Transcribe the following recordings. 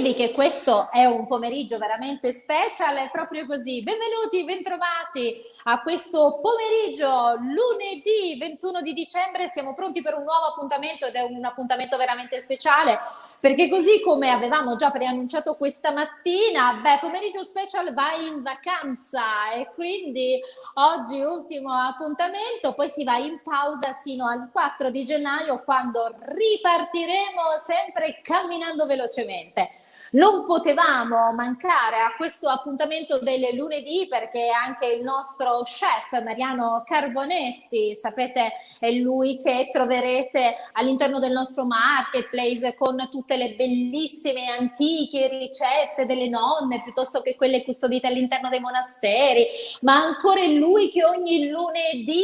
dirvi che questo è un pomeriggio veramente special, è proprio così. Benvenuti, bentrovati a questo pomeriggio, lunedì 21 di dicembre. Siamo pronti per un nuovo appuntamento ed è un appuntamento veramente speciale perché così come avevamo già preannunciato questa mattina, pomeriggio special va in vacanza e quindi oggi ultimo appuntamento, poi si va in pausa sino al 4 di gennaio quando ripartiremo sempre camminando velocemente. Non potevamo mancare a questo appuntamento del lunedì perché anche il nostro chef Mariano Carbonetti, sapete, è lui che troverete all'interno del nostro marketplace con tutte le bellissime antiche ricette delle nonne piuttosto che quelle custodite all'interno dei monasteri, ma ancora è lui che ogni lunedì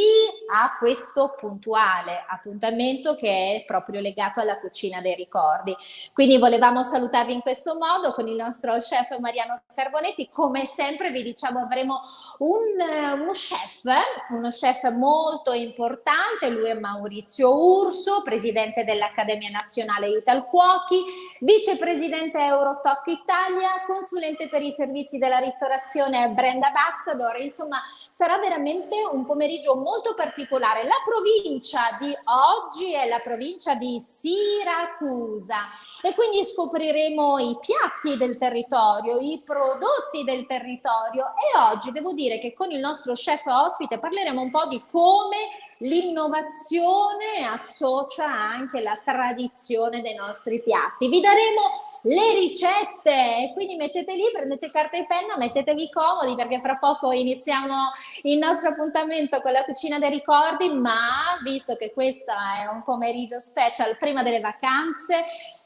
ha questo puntuale appuntamento che è proprio legato alla cucina dei ricordi. Quindi volevamo salutarvi in questo modo con il nostro chef Mariano Carbonetti. Come sempre vi diciamo avremo uno chef molto importante. Lui è Maurizio Urso, presidente dell'Accademia Nazionale Italcuochi, vicepresidente Eurotoc Italia, consulente per i servizi della ristorazione Brand Ambassador. Insomma, sarà veramente un pomeriggio molto particolare. La provincia di oggi è la provincia di Siracusa e quindi scopriremo i piatti del territorio, i prodotti del territorio e oggi devo dire che con il nostro chef ospite parleremo un po' di come l'innovazione associa anche la tradizione dei nostri piatti. Vi daremo le ricette, quindi mettete lì, prendete carta e penna, mettetevi comodi perché fra poco iniziamo il nostro appuntamento con la cucina dei ricordi, ma visto che questo è un pomeriggio special prima delle vacanze,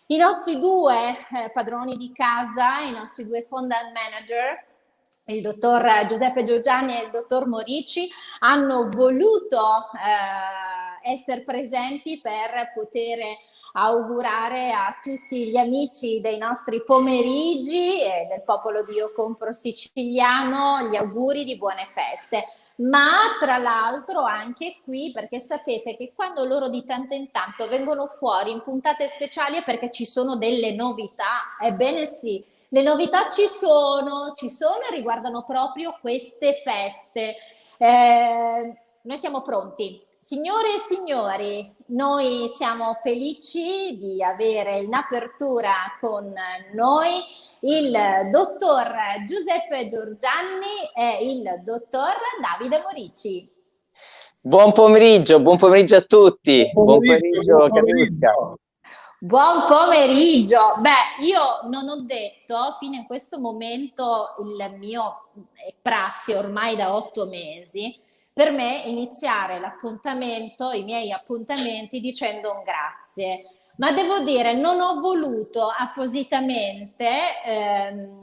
i nostri due padroni di casa, i nostri due fondant manager, il dottor Giuseppe Giorgiani e il dottor Morici, hanno voluto essere presenti per poter augurare a tutti gli amici dei nostri pomeriggi e del popolo di Io Compro Siciliano gli auguri di buone feste. Ma tra l'altro anche qui, perché sapete che quando loro di tanto in tanto vengono fuori in puntate speciali è perché ci sono delle novità. Ebbene sì, le novità ci sono e riguardano proprio queste feste. Noi siamo pronti. Signore e signori, noi siamo felici di avere in apertura con noi il dottor Giuseppe Giorgiani e il dottor Davide Morici. Buon pomeriggio a tutti. Buon pomeriggio Katiuska. Buon pomeriggio. Io non ho detto fino a questo momento il mio prassi ormai da 8 mesi. Per me iniziare l'appuntamento, i miei appuntamenti dicendo un grazie. Ma devo dire, non ho voluto appositamente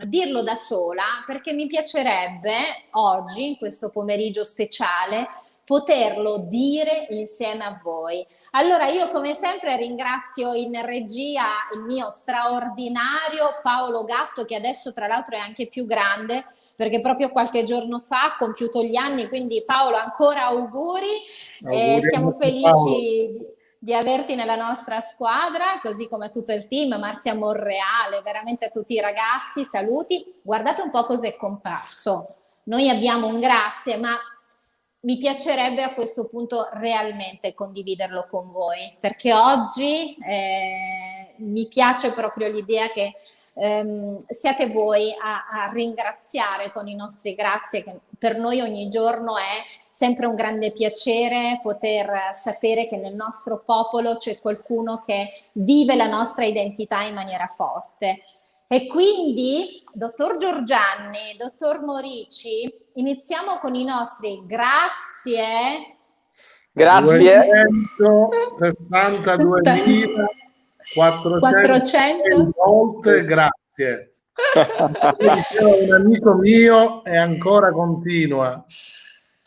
dirlo da sola perché mi piacerebbe oggi, in questo pomeriggio speciale, poterlo dire insieme a voi. Allora io come sempre ringrazio in regia il mio straordinario Paolo Gatto, che adesso tra l'altro è anche più grande perché proprio qualche giorno fa ha compiuto gli anni, quindi Paolo ancora auguri. Siamo felici di averti nella nostra squadra, così come tutto il team, Marzia Monreale, veramente tutti i ragazzi, saluti. Guardate un po' cos'è comparso. Noi abbiamo un grazie, ma mi piacerebbe a questo punto realmente condividerlo con voi, perché oggi mi piace proprio l'idea che siate voi a ringraziare con i nostri grazie, che per noi ogni giorno è sempre un grande piacere poter sapere che nel nostro popolo c'è qualcuno che vive la nostra identità in maniera forte. E quindi, dottor Giorgiani, dottor Morici, iniziamo con i nostri grazie. Grazie. 262.400 volte grazie. Un amico mio e ancora continua.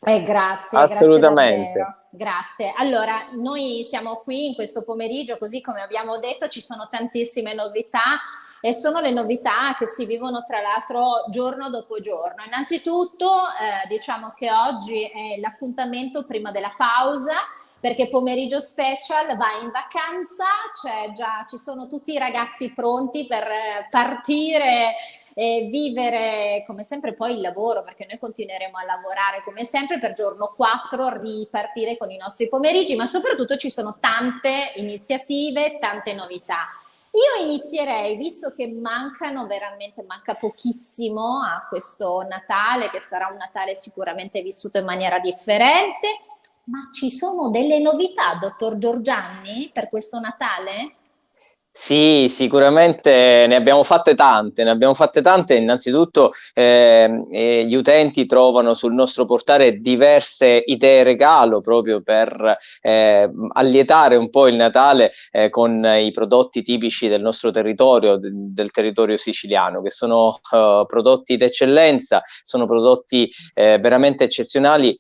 Grazie, assolutamente. Grazie davvero. Grazie. Allora, noi siamo qui in questo pomeriggio, così come abbiamo detto, ci sono tantissime novità e sono le novità che si vivono tra l'altro giorno dopo giorno. Innanzitutto diciamo che oggi è l'appuntamento prima della pausa, perché pomeriggio special va in vacanza, ci sono tutti i ragazzi pronti per partire e vivere come sempre poi il lavoro, perché noi continueremo a lavorare come sempre per giorno 4, ripartire con i nostri pomeriggi, ma soprattutto ci sono tante iniziative, tante novità. Io inizierei, visto che manca pochissimo a questo Natale, che sarà un Natale sicuramente vissuto in maniera differente, ma ci sono delle novità, dottor Giorgianni, per questo Natale? Sì, sicuramente ne abbiamo fatte tante. Innanzitutto gli utenti trovano sul nostro portale diverse idee regalo proprio per allietare un po' il Natale con i prodotti tipici del nostro territorio, del territorio siciliano, che sono prodotti d'eccellenza, sono prodotti veramente eccezionali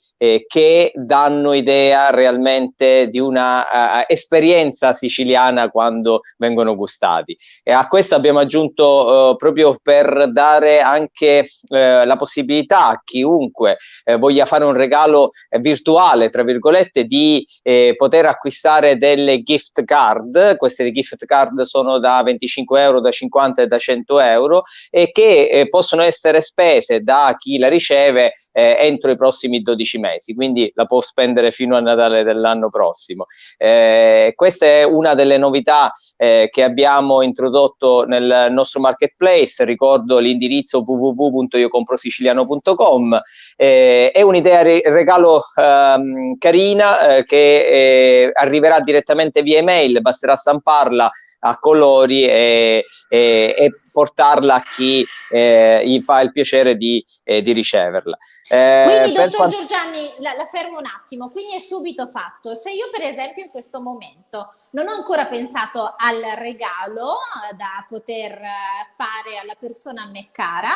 che danno idea realmente di una esperienza siciliana quando vengono gustati. E a questo abbiamo aggiunto proprio per dare anche la possibilità a chiunque voglia fare un regalo virtuale, tra virgolette, di poter acquistare delle gift card. Queste gift card sono da 25 euro, da 50 e da 100 euro e che possono essere spese da chi la riceve entro i prossimi 12 mesi, quindi la può spendere fino a Natale dell'anno prossimo. Questa è una delle novità che abbiamo introdotto nel nostro marketplace. Ricordo l'indirizzo www.iocomprosiciliano.com. È un'idea regalo carina che arriverà direttamente via email, basterà stamparla a colori e portarla a chi gli fa il piacere di riceverla. Quindi, dottor Giorgianni, la fermo un attimo, quindi è subito fatto. Se io per esempio in questo momento non ho ancora pensato al regalo da poter fare alla persona a me cara,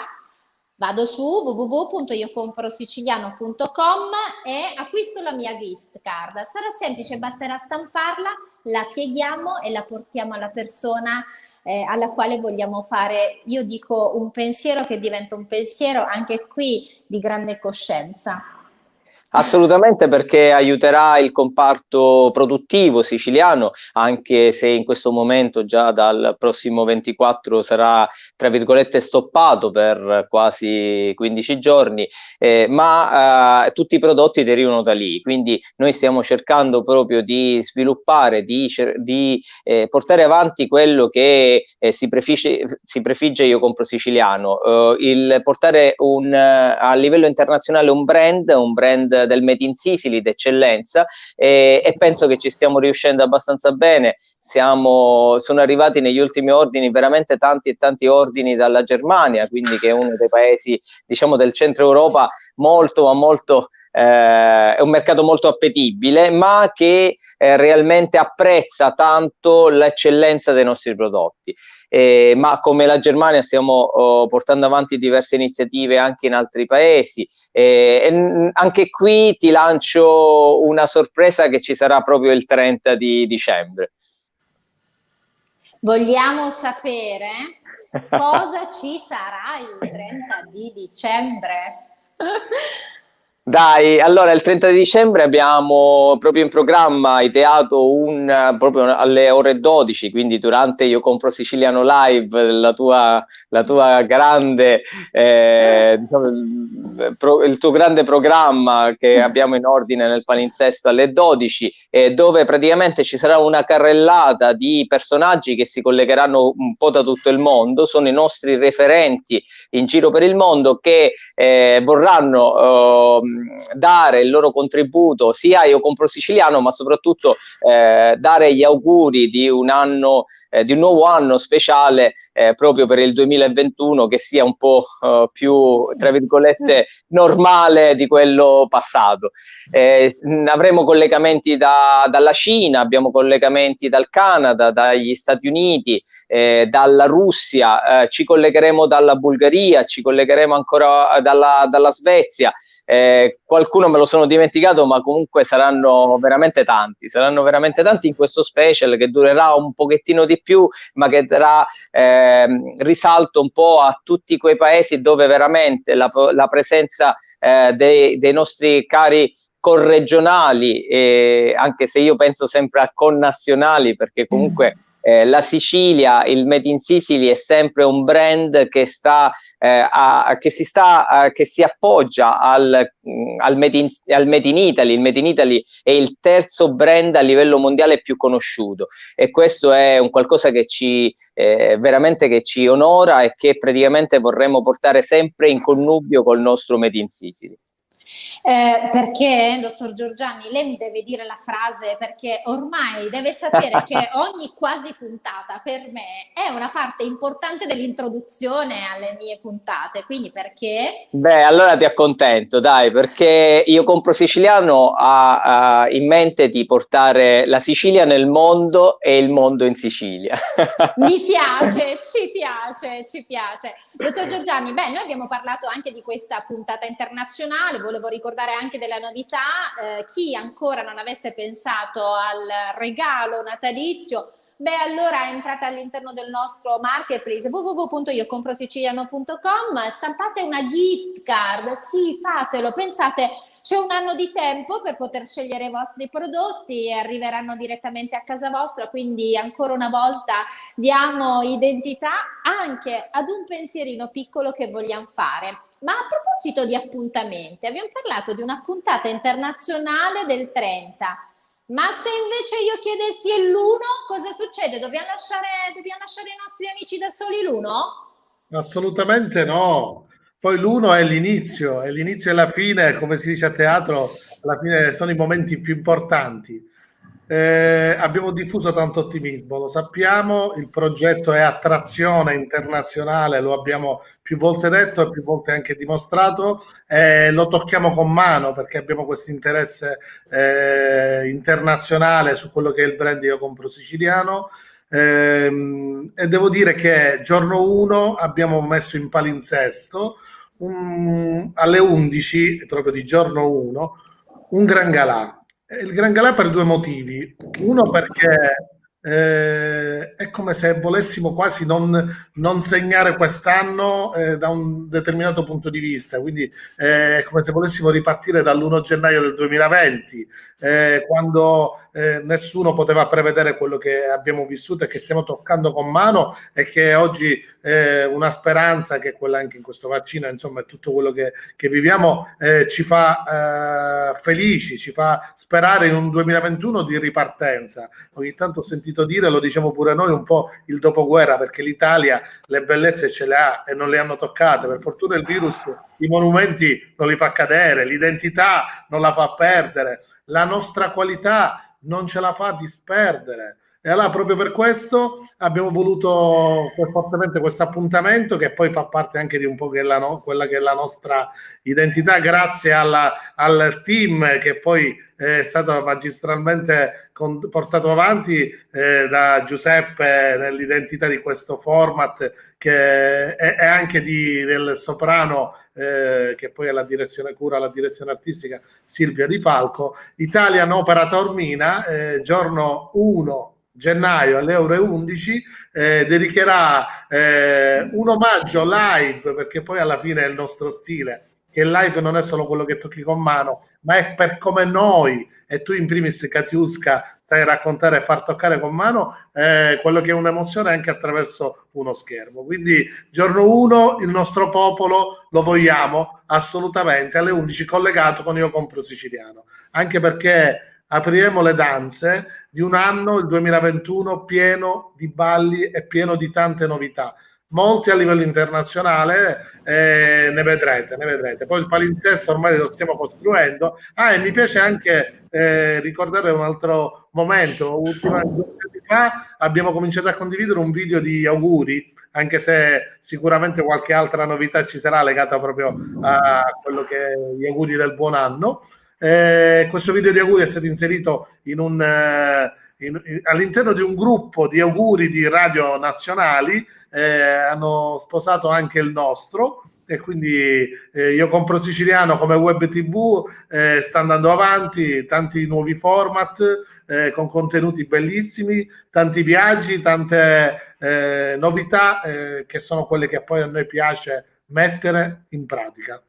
vado su www.iocomprosiciliano.com e acquisto la mia gift card. Sarà semplice, basterà stamparla, la pieghiamo e la portiamo alla persona alla quale vogliamo fare, io dico, un pensiero che diventa un pensiero anche qui di grande coscienza. Assolutamente, perché aiuterà il comparto produttivo siciliano, anche se in questo momento già dal prossimo 24 sarà, tra virgolette, stoppato per quasi 15 giorni, ma tutti i prodotti derivano da lì, quindi noi stiamo cercando proprio di sviluppare, di portare avanti quello che si prefigge Io Compro Siciliano, il portare a livello internazionale un brand del Made in Sicily d'eccellenza, e penso che ci stiamo riuscendo abbastanza bene. Sono arrivati negli ultimi ordini veramente tanti ordini dalla Germania, quindi che è uno dei paesi, diciamo, del centro Europa molto è un mercato molto appetibile, ma che realmente apprezza tanto l'eccellenza dei nostri prodotti. Ma come la Germania stiamo portando avanti diverse iniziative anche in altri paesi. Anche qui ti lancio una sorpresa che ci sarà proprio il 30 di dicembre. Vogliamo sapere cosa ci sarà il 30 di dicembre? Dai, allora il 30 di dicembre abbiamo proprio in programma ideato proprio alle ore 12, quindi durante Io Compro Siciliano Live, la tua grande, diciamo, il tuo grande programma che abbiamo in ordine nel palinsesto alle 12, dove praticamente ci sarà una carrellata di personaggi che si collegheranno un po' da tutto il mondo, sono i nostri referenti in giro per il mondo che vorranno dare il loro contributo sia a Io Compro Siciliano, ma soprattutto dare gli auguri di un nuovo anno speciale proprio per il 2021, che sia un po' più, tra virgolette, normale di quello passato. Avremo collegamenti dalla Cina, abbiamo collegamenti dal Canada, dagli Stati Uniti, dalla Russia, ci collegheremo dalla Bulgaria, ci collegheremo ancora dalla Svezia. Qualcuno me lo sono dimenticato, ma comunque saranno veramente tanti in questo special che durerà un pochettino di più, ma che darà risalto un po' a tutti quei paesi dove veramente la presenza dei nostri cari corregionali, anche se io penso sempre a connazionali, perché comunque la Sicilia, il Made in Sicily è sempre un brand che che si appoggia al Made in Italy. Il Made in Italy è il terzo brand a livello mondiale più conosciuto, e questo è un qualcosa che veramente che ci onora e che praticamente vorremmo portare sempre in connubio col nostro Made in Sicily. Perché, dottor Giorgiani, lei mi deve dire la frase, perché ormai deve sapere che ogni quasi puntata per me è una parte importante dell'introduzione alle mie puntate, quindi perché? Beh, allora ti accontento, dai, perché Io Compro Siciliano ha in mente di portare la Sicilia nel mondo e il mondo in Sicilia. Mi piace, ci piace, ci piace. Dottor Giorgiani, beh, noi abbiamo parlato anche di questa puntata internazionale, volevo ricordare anche della novità, chi ancora non avesse pensato al regalo natalizio, beh, allora entrate all'interno del nostro marketplace www.iocomprosiciliano.com, stampate una gift card, sì, fatelo, pensate, c'è un anno di tempo per poter scegliere i vostri prodotti e arriveranno direttamente a casa vostra, quindi ancora una volta diamo identità anche ad un pensierino piccolo che vogliamo fare. Ma a proposito di appuntamenti, abbiamo parlato di una puntata internazionale del 30. Ma se invece io chiedessi l'1, cosa succede? Dobbiamo lasciare i nostri amici da soli l'1? Assolutamente no. Poi l'1 è l'inizio e la fine, come si dice a teatro, alla fine sono i momenti più importanti. Abbiamo diffuso tanto ottimismo, lo sappiamo, il progetto è attrazione internazionale, lo abbiamo più volte detto e più volte anche dimostrato, lo tocchiamo con mano perché abbiamo questo interesse internazionale su quello che è il brand Io Compro Siciliano. E devo dire che giorno 1 abbiamo messo in palinsesto alle 11, proprio di giorno 1, un gran galà. Il Gran Galà per due motivi. Uno perché è come se volessimo quasi non segnare quest'anno da un determinato punto di vista, quindi è come se volessimo ripartire dall'1 gennaio del 2020, quando nessuno poteva prevedere quello che abbiamo vissuto e che stiamo toccando con mano, e che oggi una speranza, che è quella anche in questo vaccino, insomma, è tutto quello che viviamo, ci fa felici, ci fa sperare in un 2021 di ripartenza. Ogni tanto ho sentito dire, lo diciamo pure noi, un po' il dopoguerra, perché l'Italia le bellezze ce le ha e non le hanno toccate. Per fortuna il virus i monumenti non li fa cadere, l'identità non la fa perdere, la nostra qualità non ce la fa disperdere. E allora proprio per questo abbiamo voluto fortemente questo appuntamento, che poi fa parte anche di un po' quella che è la nostra identità, grazie al team che poi è stato magistralmente portato avanti da Giuseppe nell'identità di questo format, che è anche del soprano, che poi è cura la direzione artistica, Silvia Di Falco. Italian Opera Taormina, giorno 1 gennaio alle ore 11, dedicherà un omaggio live, perché poi alla fine è il nostro stile, che il live non è solo quello che tocchi con mano, ma è per come noi, e tu in primis Katiuska sai raccontare e far toccare con mano quello che è un'emozione anche attraverso uno schermo. Quindi giorno 1 il nostro popolo lo vogliamo assolutamente alle 11 collegato con Io Compro Siciliano, anche perché apriremo le danze di un anno, il 2021, pieno di balli e pieno di tante novità, molti a livello internazionale, ne vedrete. Poi il palinsesto ormai lo stiamo costruendo. E mi piace anche ricordare un altro momento. 2 anni fa abbiamo cominciato a condividere un video di auguri, anche se sicuramente qualche altra novità ci sarà legata proprio a quello che è gli auguri del buon anno. Questo video di auguri è stato inserito all'interno di un gruppo di auguri di radio nazionali, hanno sposato anche il nostro, e quindi Io Compro Siciliano come web tv sta andando avanti, tanti nuovi format con contenuti bellissimi, tanti viaggi, tante novità che sono quelle che poi a noi piace mettere in pratica.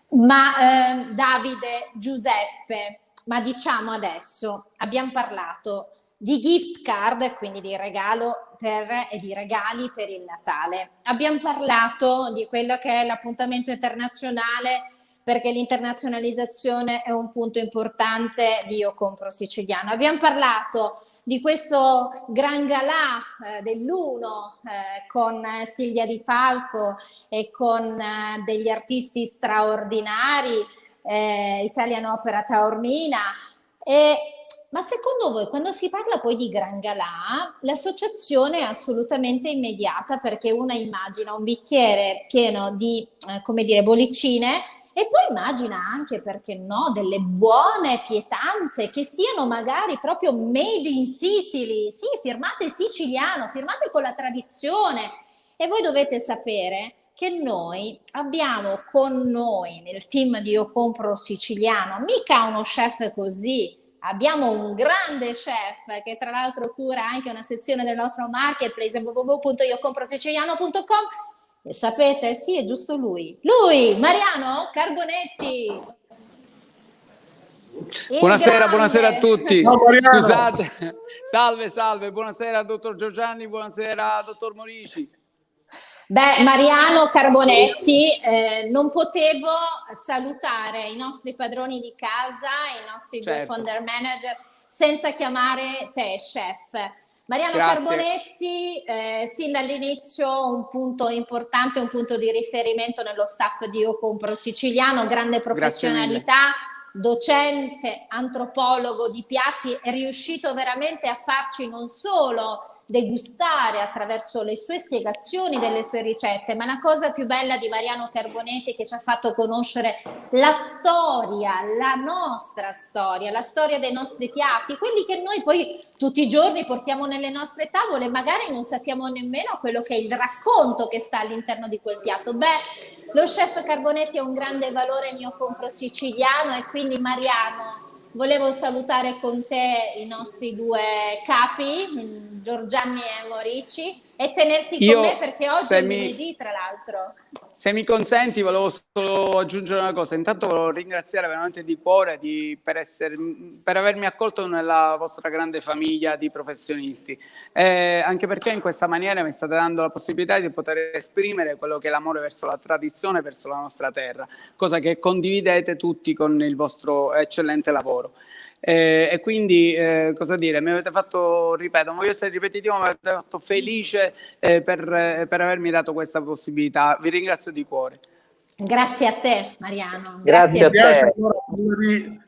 Ma Davide, Giuseppe, ma diciamo adesso, abbiamo parlato di gift card, quindi di regalo e di regali per il Natale. Abbiamo parlato di quello che è l'appuntamento internazionale, perché l'internazionalizzazione è un punto importante di Io Compro Siciliano. Abbiamo parlato di questo gran galà dell'1 con Silvia Di Falco e con degli artisti straordinari, Italian Opera Taormina. Ma secondo voi, quando si parla poi di gran galà, l'associazione è assolutamente immediata, perché una immagina un bicchiere pieno di, come dire, bollicine, e poi immagina anche, perché no, delle buone pietanze che siano magari proprio made in Sicily, sì, firmate siciliano, firmate con la tradizione. E voi dovete sapere che noi abbiamo con noi nel team di Io Compro Siciliano mica uno chef così. Abbiamo un grande chef che tra l'altro cura anche una sezione del nostro marketplace www.iocomprosiciliano.com. E sapete, sì, è giusto lui, Mariano Carbonetti. Buonasera, buonasera a tutti. Ciao, scusate, salve, buonasera dottor Giorgianni, buonasera dottor Morici. Beh, Mariano Carbonetti, non potevo salutare i nostri padroni di casa, i nostri due founder manager, senza chiamare te, chef. Mariano Carbonetti, sin dall'inizio un punto importante, un punto di riferimento nello staff di Io Compro Siciliano, grande professionalità, docente, antropologo di piatti, è riuscito veramente a farci non solo degustare attraverso le sue spiegazioni delle sue ricette, ma la cosa più bella di Mariano Carbonetti, che ci ha fatto conoscere la storia, la nostra storia, la storia dei nostri piatti, quelli che noi poi tutti i giorni portiamo nelle nostre tavole, magari non sappiamo nemmeno quello che è il racconto che sta all'interno di quel piatto. Beh, lo chef Carbonetti è un grande valore in Io Compro Siciliano, e quindi Mariano, volevo salutare con te i nostri due capi, Giorgianni e Morici, e tenerti con me, perché oggi è lunedì, tra l'altro. Se mi consenti, volevo solo aggiungere una cosa. Intanto volevo ringraziare veramente di cuore per avermi accolto nella vostra grande famiglia di professionisti, anche perché in questa maniera mi state dando la possibilità di poter esprimere quello che è l'amore verso la tradizione, verso la nostra terra, cosa che condividete tutti con il vostro eccellente lavoro. E quindi cosa dire, mi avete fatto, ripeto, non voglio essere ripetitivo, ma mi avete fatto felice per avermi dato questa possibilità. Vi ringrazio di cuore. Grazie a te, Mariano. Grazie a te.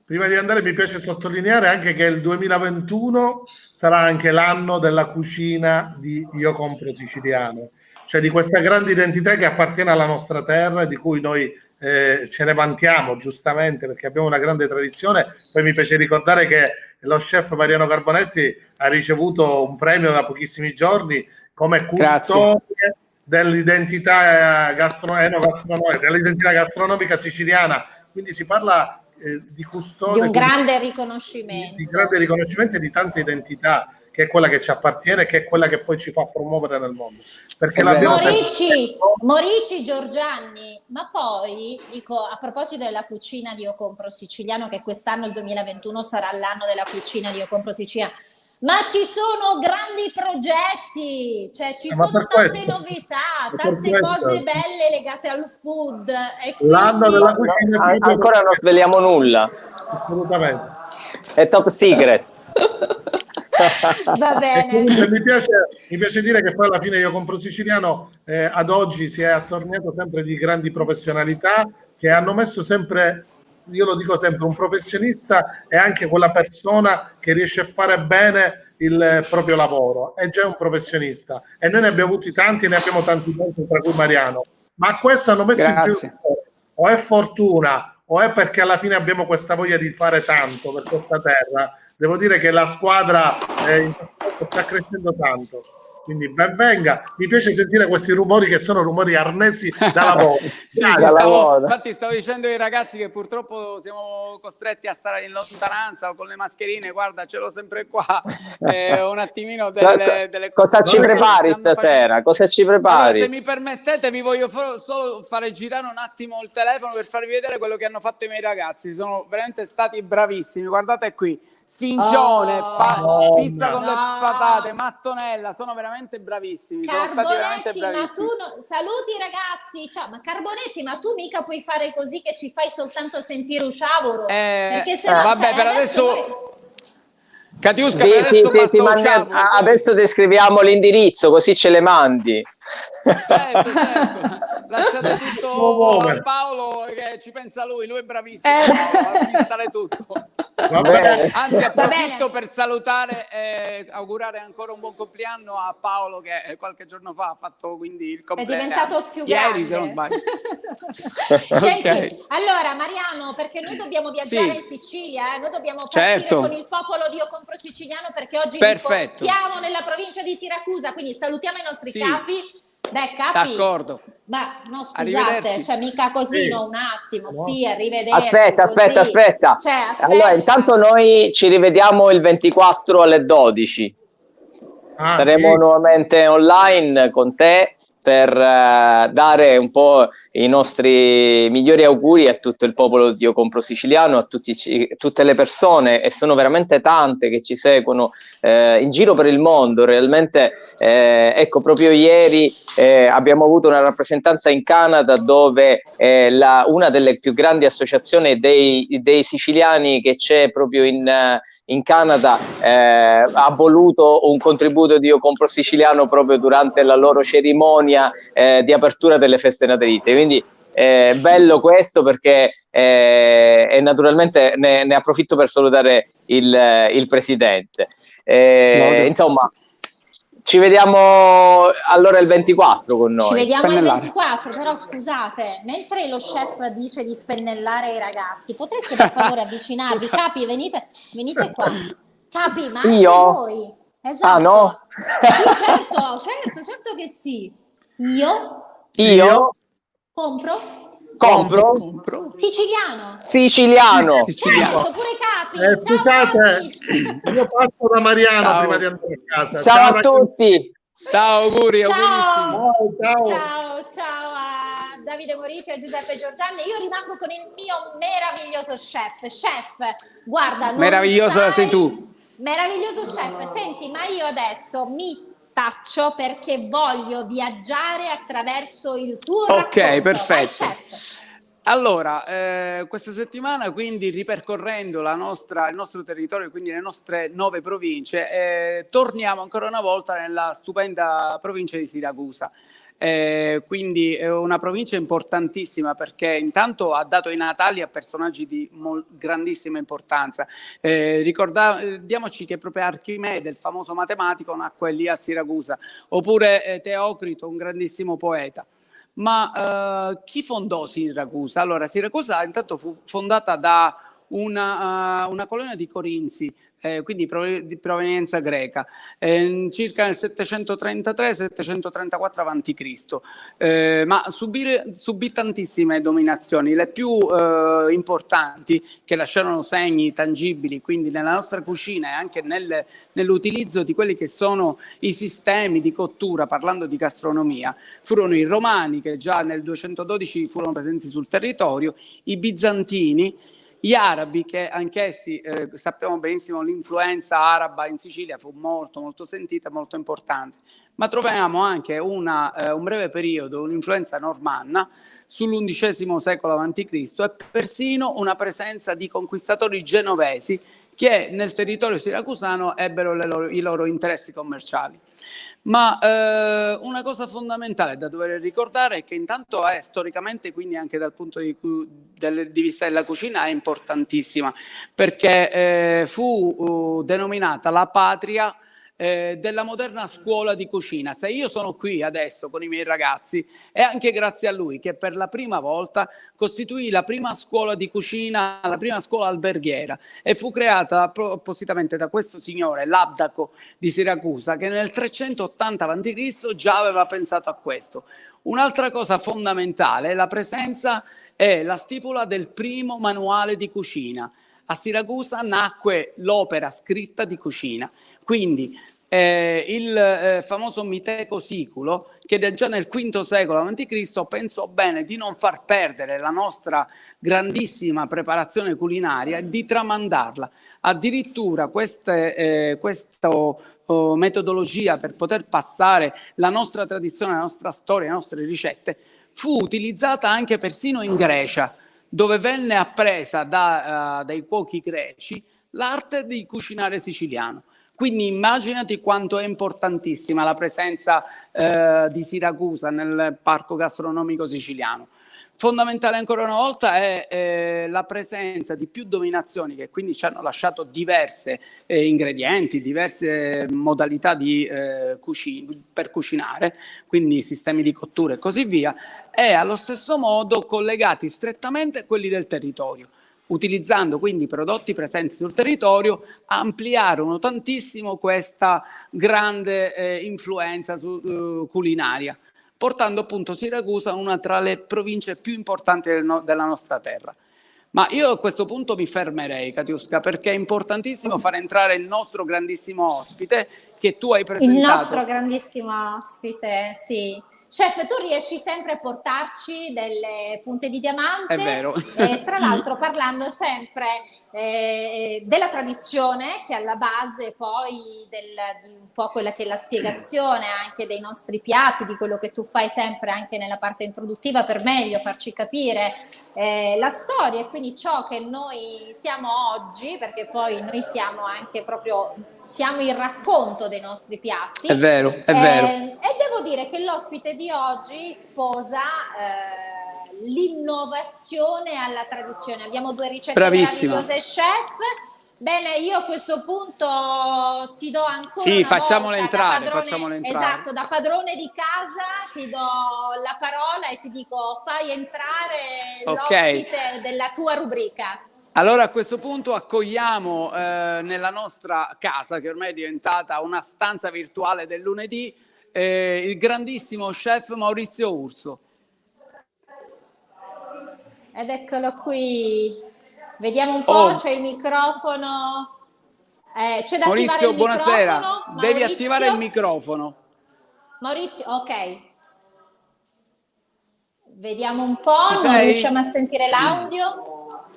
Prima di andare, mi piace sottolineare anche che il 2021 sarà anche l'anno della cucina di Io Compro Siciliano, cioè di questa grande identità che appartiene alla nostra terra e di cui noi ce ne vantiamo giustamente, perché abbiamo una grande tradizione. Poi mi piace ricordare che lo chef Mariano Carbonetti ha ricevuto un premio da pochissimi giorni come custode dell'identità gastronomica siciliana, quindi si parla di custode, di un grande riconoscimento, di grande riconoscimento e di tante identità, che è quella che ci appartiene, che è quella che poi ci fa promuovere nel mondo. Perché Morici, Giorgianni, ma poi dico, a proposito della cucina di Io Compro Siciliano, che quest'anno, il 2021, sarà l'anno della cucina di Io Compro Siciliano, ma ci sono grandi progetti, cioè ci sono tante novità, tante cose belle legate al food. E quindi... L'anno della cucina ancora non sveliamo nulla. Assolutamente. È top secret. Va bene. Mi piace dire che poi alla fine Io Compro Siciliano ad oggi si è attorniato sempre di grandi professionalità che hanno messo sempre, io lo dico sempre, un professionista è anche quella persona che riesce a fare bene il proprio lavoro, è già un professionista, e noi ne abbiamo avuti tanti, ne abbiamo tanti, tra cui Mariano, ma questo hanno messo in più, o è fortuna o è perché alla fine abbiamo questa voglia di fare tanto per questa terra. Devo dire che la squadra sta crescendo tanto. quindi ben venga. Mi piace sentire questi rumori che sono rumori arnesi da lavoro. Infatti stavo dicendo ai ragazzi che purtroppo siamo costretti a stare in lontananza o con le mascherine, guarda ce l'ho sempre qua, un attimino delle cosa ci prepari stasera? Cosa ci prepari? Allora, se mi permettete vi voglio solo fare girare un attimo il telefono per farvi vedere quello che hanno fatto i miei ragazzi, sono veramente stati bravissimi, guardate qui. Sfincione, pizza con le patate, mattonella, sono veramente bravissimi. Carbonetti, ma tu saluti i ragazzi, ciao, ma Carbonetti, ma tu mica puoi fare così che ci fai soltanto sentire usciavoro, perché se no, vabbè, per adesso Katiuska, adesso descriviamo l'indirizzo così ce le mandi. Certo. Lasciate tutto a Paolo che ci pensa lui è bravissimo a smistare tutto. Anzi, approfitto per salutare e augurare ancora un buon compleanno a Paolo che qualche giorno fa ha fatto quindi il compleanno. È diventato più grande. Ieri, se non sbaglio. Senti, allora Mariano, perché noi dobbiamo viaggiare in Sicilia, noi dobbiamo partire con il popolo di Io Compro Siciliano, perché oggi li portiamo nella provincia di Siracusa, quindi salutiamo i nostri capi. Beh, capi, d'accordo. Ma no, scusate, cioè mica così, no, un attimo, arrivederci. Aspetta. Allora, intanto noi ci rivediamo il 24 alle 12. Saremo nuovamente online con te per dare un po' i nostri migliori auguri a tutto il popolo di Io Compro Siciliano, a tutte le persone, e sono veramente tante che ci seguono in giro per il mondo. Realmente, ecco, proprio ieri abbiamo avuto una rappresentanza in Canada dove una delle più grandi associazioni dei siciliani che c'è proprio in Canada ha voluto un contributo di Io Compro Siciliano proprio durante la loro cerimonia di apertura delle feste natalizie. Quindi bello questo, perché e naturalmente ne approfitto per salutare il presidente. Insomma, ci vediamo allora il 24 con noi. Ci vediamo il 24, però scusate, mentre lo chef dice di spennellare i ragazzi, potreste per favore avvicinarvi? Capi, venite qua. Capi, ma anche voi. Esatto. Ah, no? Sì, certo che sì. Io compro siciliano. Certo, pure Capi. Scusate, io passo da Mariano prima di andare a casa. Ciao a tutti. Ciao, auguri, augurissimi. Ciao a Davide Morici e a Giuseppe Giorgianni. Io rimango con il mio meraviglioso chef. Chef, guarda, meraviglioso sei tu. Meraviglioso chef. Senti, ma io adesso mi taccio perché voglio viaggiare attraverso il tuo racconto. Ok, perfetto. Vai, chef. Allora, questa settimana, quindi ripercorrendo il nostro territorio, quindi le nostre 9 province, torniamo ancora una volta nella stupenda provincia di Siracusa. Quindi è una provincia importantissima perché intanto ha dato i natali a personaggi di grandissima importanza. Ricordiamoci che proprio Archimede, il famoso matematico, nacque lì a Siracusa, oppure Teocrito, un grandissimo poeta. Ma chi fondò Siracusa? Allora, Siracusa intanto fu fondata da una colonia di corinzi, quindi di provenienza greca, circa nel 733-734 a.C., ma subì tantissime dominazioni, le più importanti, che lasciarono segni tangibili quindi nella nostra cucina e anche nell'utilizzo di quelli che sono i sistemi di cottura, parlando di gastronomia, furono i Romani, che già nel 212 furono presenti sul territorio, i Bizantini, gli arabi, che anch'essi sappiamo benissimo l'influenza araba in Sicilia fu molto sentita, molto importante, ma troviamo anche un breve periodo, un'influenza normanna sull'11 secolo a.C. e persino una presenza di conquistatori genovesi che nel territorio siracusano ebbero i loro interessi commerciali. Ma una cosa fondamentale da dover ricordare è che intanto è storicamente, quindi anche dal punto di vista della cucina, è importantissima, perché fu denominata la patria della moderna scuola di cucina. Se io sono qui adesso con i miei ragazzi è anche grazie a lui, che per la prima volta costituì la prima scuola di cucina, la prima scuola alberghiera, e fu creata appositamente da questo signore, l'Abdaco di Siracusa, che nel 380 a.C. già aveva pensato a questo. Un'altra cosa fondamentale è la presenza e la stipula del primo manuale di cucina. A Siracusa nacque l'opera scritta di cucina, quindi il famoso Miteco Siculo, che già nel V secolo a.C. pensò bene di non far perdere la nostra grandissima preparazione culinaria e di tramandarla. Addirittura questa metodologia per poter passare la nostra tradizione, la nostra storia, le nostre ricette, fu utilizzata anche persino in Grecia, dove venne appresa dai cuochi greci l'arte di cucinare siciliano. Quindi immaginati quanto è importantissima la presenza di Siracusa nel parco gastronomico siciliano. Fondamentale ancora una volta è la presenza di più dominazioni, che quindi ci hanno lasciato diverse ingredienti, diverse modalità per cucinare, quindi sistemi di cottura e così via, e allo stesso modo collegati strettamente a quelli del territorio. Utilizzando quindi i prodotti presenti sul territorio, ampliarono tantissimo questa grande influenza culinaria, portando appunto Siracusa una tra le province più importanti della nostra terra. Ma io a questo punto mi fermerei, Katiuska, perché è importantissimo far entrare il nostro grandissimo ospite che tu hai presentato. Il nostro grandissimo ospite, sì. Chef, tu riesci sempre a portarci delle punte di diamante, è vero. Tra l'altro parlando sempre della tradizione, che è alla base poi di un po' quella che è la spiegazione anche dei nostri piatti, di quello che tu fai sempre anche nella parte introduttiva per meglio farci capire la storia e quindi ciò che noi siamo oggi, perché poi noi siamo anche proprio il racconto dei nostri piatti. È vero, è vero. E devo dire che l'ospite di oggi sposa l'innovazione alla tradizione. Abbiamo due ricette meravigliose, chef. Bene, io a questo punto ti do ancora sì, facciamole entrare. Esatto, da padrone di casa ti do la parola e ti dico fai entrare l'ospite della tua rubrica. Allora a questo punto accogliamo nella nostra casa, che ormai è diventata una stanza virtuale del lunedì, il grandissimo chef Maurizio Urso. Ed eccolo qui. Vediamo un po', c'è il microfono. C'è da Maurizio, attivare il buonasera. microfono. Devi attivare il microfono. Maurizio, ok. Vediamo un po', non riusciamo a sentire l'audio.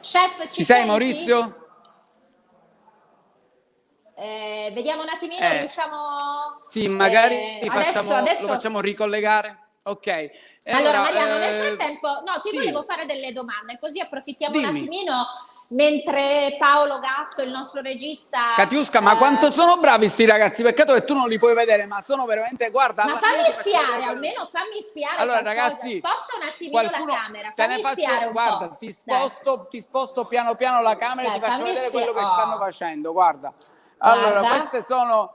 Chef, ci sei senti? Maurizio? Vediamo un attimino, riusciamo... Sì, magari adesso... lo facciamo ricollegare. Ok. Allora Mariano, nel frattempo, ti volevo fare delle domande, così approfittiamo un attimino mentre Paolo Gatto, il nostro regista... Katiuska, ma quanto sono bravi sti ragazzi, peccato che tu non li puoi vedere, ma sono veramente, guarda... Ma fammi spiare, almeno fammi spiare allora, qualcosa. Ragazzi, sposta un attimino la camera, fammi spiare un guarda, po'. Ti sposto piano piano la camera e ti faccio vedere quello che stanno facendo, guarda. Allora, queste sono...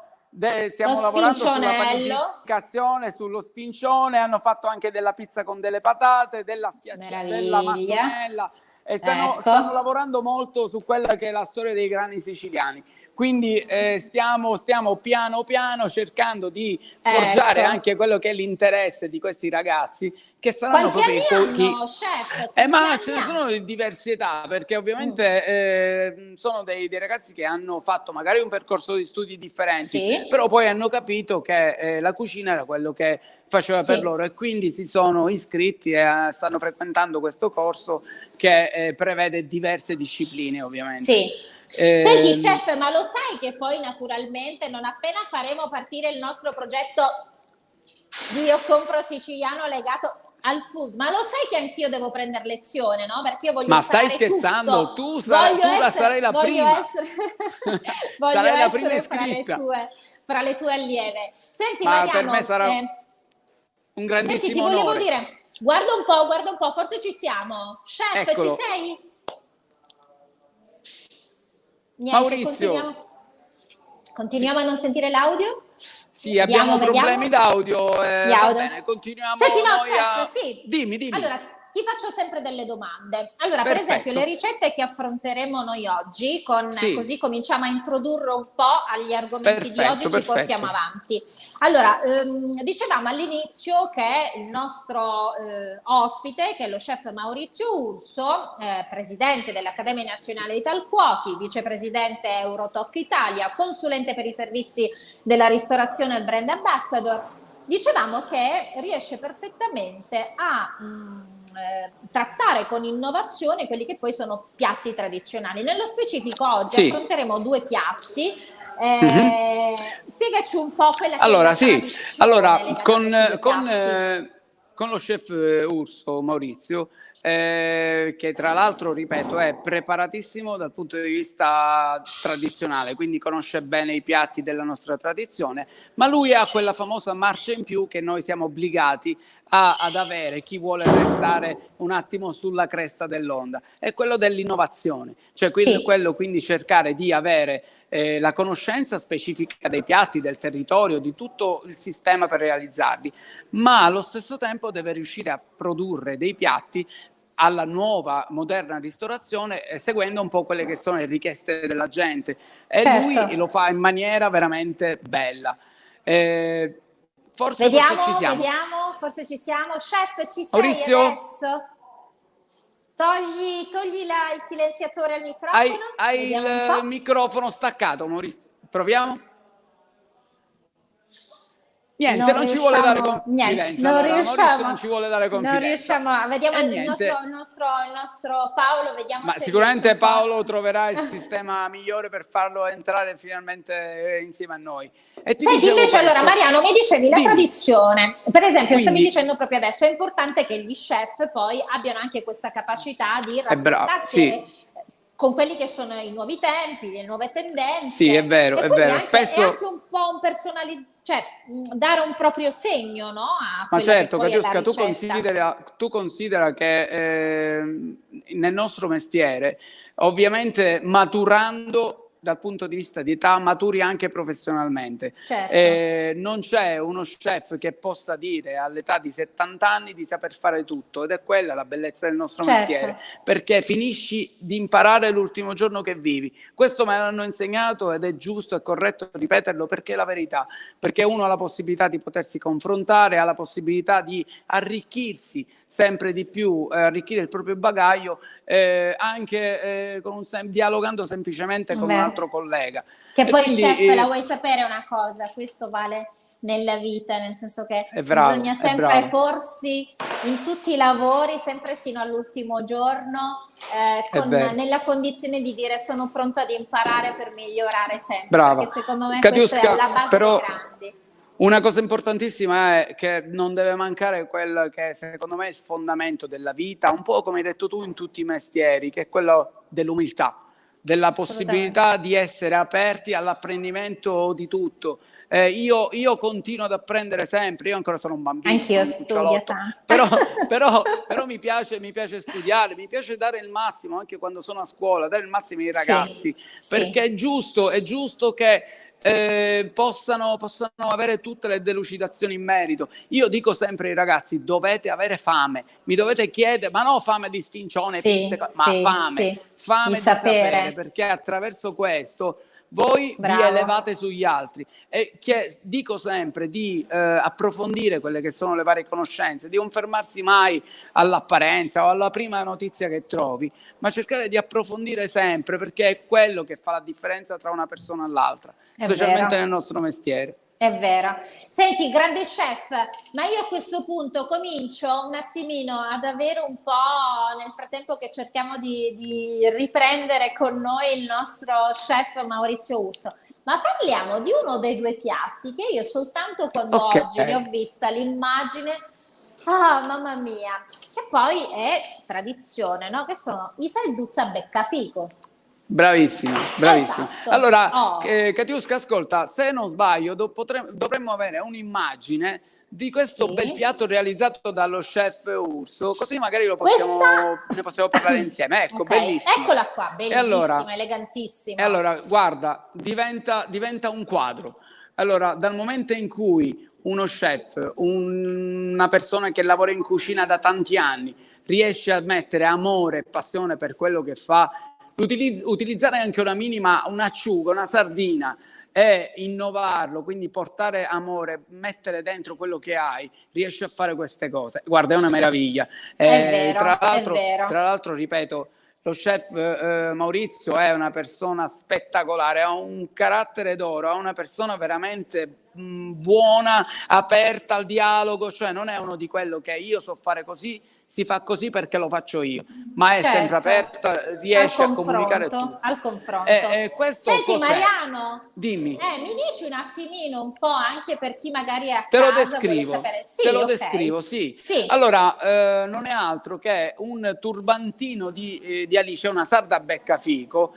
stiamo lavorando sulla panificazione, sullo sfincione, hanno fatto anche della pizza con delle patate, della schiacciata, della mattonella e stanno lavorando molto su quella che è la storia dei grani siciliani. Quindi stiamo piano piano cercando di forgiare anche quello che è l'interesse di questi ragazzi, che saranno proprio pochi. Chef? Ma ce ne sono di diverse età, perché ovviamente sono dei ragazzi che hanno fatto magari un percorso di studi differenti, però poi hanno capito che la cucina era quello che faceva per loro e quindi si sono iscritti e stanno frequentando questo corso che prevede diverse discipline, ovviamente. Sì. Senti chef, ma lo sai che poi naturalmente non appena faremo partire il nostro progetto di Io Compro Siciliano legato al food, ma lo sai che anch'io devo prendere lezione, no? Perché io voglio ma stai scherzando? Tutto. Sarai la prima. Sarai la prima iscritta. Fra le tue allieve. Senti ma Mariano, per me sarà un grandissimo onore. Ti volevo onore. dire, guarda un po', forse ci siamo. Chef, Eccolo. Ci sei? Niente, Maurizio, Continuiamo a non sentire l'audio? Sì, abbiamo problemi d'audio. Di Va audio. bene, continuiamo Senti, no, noi chef, sì. Dimmi. Allora, ti faccio sempre delle domande. Allora, per Perfetto. esempio, le ricette che affronteremo noi oggi, Sì. così cominciamo a introdurre un po' agli argomenti di oggi, ci portiamo avanti. Allora, dicevamo all'inizio che il nostro ospite, che è lo chef Maurizio Urso, presidente dell'Accademia Nazionale di Talcuochi, vicepresidente Eurotoc Italia, consulente per i servizi della ristorazione e brand ambassador, dicevamo che riesce perfettamente a trattare con innovazione quelli che poi sono piatti tradizionali. Nello specifico oggi affronteremo 2 piatti. Spiegaci un po' quella che è la tradizione con lo chef Urso Maurizio, che tra l'altro, ripeto, è preparatissimo dal punto di vista tradizionale, quindi conosce bene i piatti della nostra tradizione, ma lui ha quella famosa marcia in più che noi siamo obbligati ad avere, chi vuole restare un attimo sulla cresta dell'onda, è quello dell'innovazione, cioè quello quindi cercare di avere la conoscenza specifica dei piatti, del territorio, di tutto il sistema per realizzarli, ma allo stesso tempo deve riuscire a produrre dei piatti alla nuova moderna ristorazione, seguendo un po' quelle che sono le richieste della gente, e lui lo fa in maniera veramente bella. Forse ci siamo. Vediamo, forse ci siamo. Chef, ci sei Maurizio? adesso? Togli il silenziatore al microfono. Hai il microfono staccato, Maurizio. Proviamo? Niente, non ci vuole dare confidenza. Maurizio non ci vuole dare confidenza. Non riusciamo. Vediamo il nostro Paolo. Vediamo ma se sicuramente Paolo troverà il sistema migliore per farlo entrare finalmente insieme a noi. E senti, invece, allora, Mariano, mi dicevi la tradizione. Per esempio, stavi dicendo proprio adesso, è importante che gli chef poi abbiano anche questa capacità di rapportarsi con quelli che sono i nuovi tempi, le nuove tendenze. Sì, è vero, è vero. Spesso è anche un po' un cioè dare un proprio segno, no? Ma certo, Katiuska, tu considera che nel nostro mestiere, ovviamente maturando dal punto di vista di età, maturi anche professionalmente. Certo. Non c'è uno chef che possa dire all'età di 70 anni di saper fare tutto, ed è quella la bellezza del nostro mestiere, perché finisci di imparare l'ultimo giorno che vivi. Questo me l'hanno insegnato ed è giusto e corretto ripeterlo, perché è la verità, perché uno ha la possibilità di potersi confrontare, ha la possibilità di arricchirsi sempre di più, arricchire il proprio bagaglio, anche dialogando semplicemente con un altro collega. Che poi, quindi, chef, la vuoi sapere una cosa? Questo vale nella vita, nel senso che bisogna sempre porsi in tutti i lavori, sempre sino all'ultimo giorno, nella condizione di dire sono pronto ad imparare per migliorare sempre. Brava. Perché secondo me questa è la base dei grandi. Una cosa importantissima è che non deve mancare quello che secondo me è il fondamento della vita, un po' come hai detto tu in tutti i mestieri, che è quello dell'umiltà, della possibilità di essere aperti all'apprendimento di tutto. Io continuo ad apprendere sempre, io ancora sono un bambino, anch'io studio tanto. Però mi piace studiare, mi piace dare il massimo anche quando sono a scuola, dare il massimo ai ragazzi, perché è giusto che possano avere tutte le delucidazioni in merito. Io dico sempre ai ragazzi: dovete avere fame, mi dovete chiedere, ma no fame di sfincione, pizze, ma fame di sapere, perché attraverso questo voi vi elevate sugli altri. E dico sempre di approfondire quelle che sono le varie conoscenze, di non fermarsi mai all'apparenza o alla prima notizia che trovi, ma cercare di approfondire sempre, perché è quello che fa la differenza tra una persona e l'altra, specialmente nel nostro mestiere. È vero. Senti, grande chef, ma io a questo punto comincio un attimino ad avere un po', nel frattempo che cerchiamo di riprendere con noi il nostro chef Maurizio Urso, ma parliamo di uno dei 2 piatti che io soltanto quando oggi ne ho vista l'immagine, mamma mia, che poi è tradizione, no? Che sono i Salduzza Beccafico. Bravissima. Esatto. Allora, Katiuska, ascolta, se non sbaglio dovremmo avere un'immagine di questo Sì. bel piatto realizzato dallo chef Urso, così magari ne possiamo parlare insieme. Ecco, Ok, bellissimo. eccola qua, bellissima, allora, elegantissima. E allora, guarda, diventa un quadro. Allora, dal momento in cui uno chef, una persona che lavora in cucina da tanti anni, riesce a mettere amore e passione per quello che fa, utilizzare anche un'acciuga, una sardina, e innovarlo, quindi portare amore, mettere dentro quello che hai, riesci a fare queste cose. Guarda, è una meraviglia. È vero, Tra è vero. l'altro, ripeto, lo chef Maurizio è una persona spettacolare, ha un carattere d'oro, è una persona veramente buona, aperta al dialogo, cioè non è uno di quello che io so fare così, si fa così perché lo faccio io, ma è sempre aperta, riesce a comunicare tutto. Al confronto. Questo Senti cos'è? Mariano, Dimmi. mi dici un attimino un po' anche per chi magari è a Te lo casa descrivo, vuole sapere. Sì, te lo ok. descrivo, sì. Sì. Allora, non è altro che un turbantino di Alice, una sarda beccafico,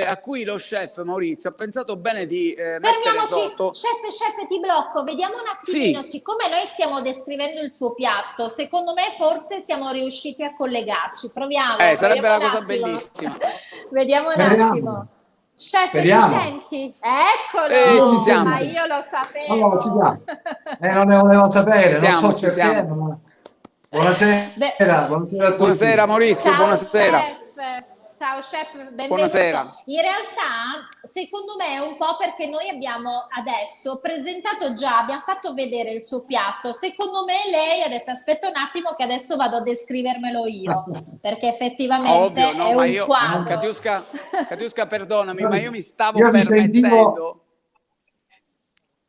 a cui lo chef Maurizio ha pensato bene di mettere Fermiamoci, sotto. chef, ti blocco, vediamo un attimino, Sì. siccome noi stiamo descrivendo il suo piatto, secondo me forse siamo riusciti a collegarci, proviamo. Sarebbe una un cosa attimo. bellissima. Vediamo un Speriamo. attimo. Chef, Speriamo. ci senti? Eccolo! Ci siamo. Ma io lo sapevo. No, ci siamo. Non ne volevo sapere, Ci siamo, non so ci perché. siamo. Ma... Buonasera, Beh, buonasera a tutti. Buonasera Maurizio, ciao buonasera. chef. Ciao chef, benvenuto. Buonasera. In realtà, secondo me è un po' perché noi abbiamo adesso presentato già, abbiamo fatto vedere il suo piatto. Secondo me lei ha detto aspetta un attimo che adesso vado a descrivermelo io, perché effettivamente Ovvio, no, è ma un io, quadro. Catiusca, perdonami, ma io mi stavo Io vi permettendo...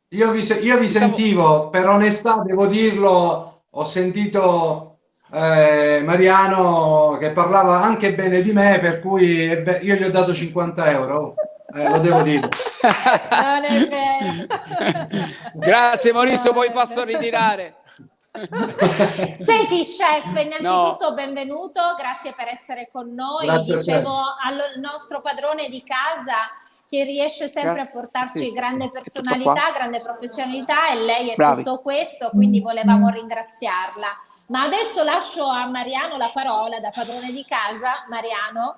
Io vi sentivo, per onestà devo dirlo, ho sentito Mariano che parlava anche bene di me, per cui io gli ho dato 50 euro, lo devo dire. Non è vero. Grazie Maurizio, No, poi è passo a vero. ritirare. Senti chef, innanzitutto No. benvenuto, grazie per essere con noi. Grazie a te. Dicevo al nostro padrone di casa che riesce sempre a portarci Sì. grande È tutto personalità, qua. grande professionalità, e lei è Bravi. tutto questo, quindi volevamo ringraziarla. Ma adesso lascio a Mariano la parola da padrone di casa. Mariano.